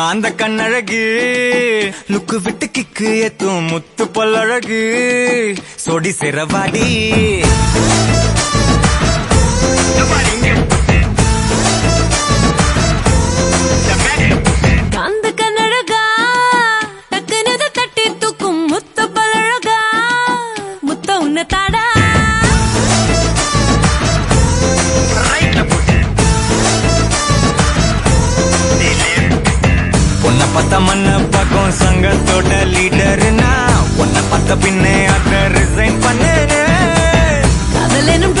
அந்த கண்ணழகு லுக்கு விட்டு கிக்கு ஏத்தும் முத்து பொல்லழகு சொடி சிறவாடி அந்த கண்ணழகா டக்குனு தட்டி தூக்கும் முத்த பொல்லழகா முத்த உன்ன தாடா பொண்ண பத்த மண்ண பக்கம் சங்கத்தோட லீடர்னா உன்ன பத்த பின்னே அத ரிசைன் பண்ணு காதலெனும்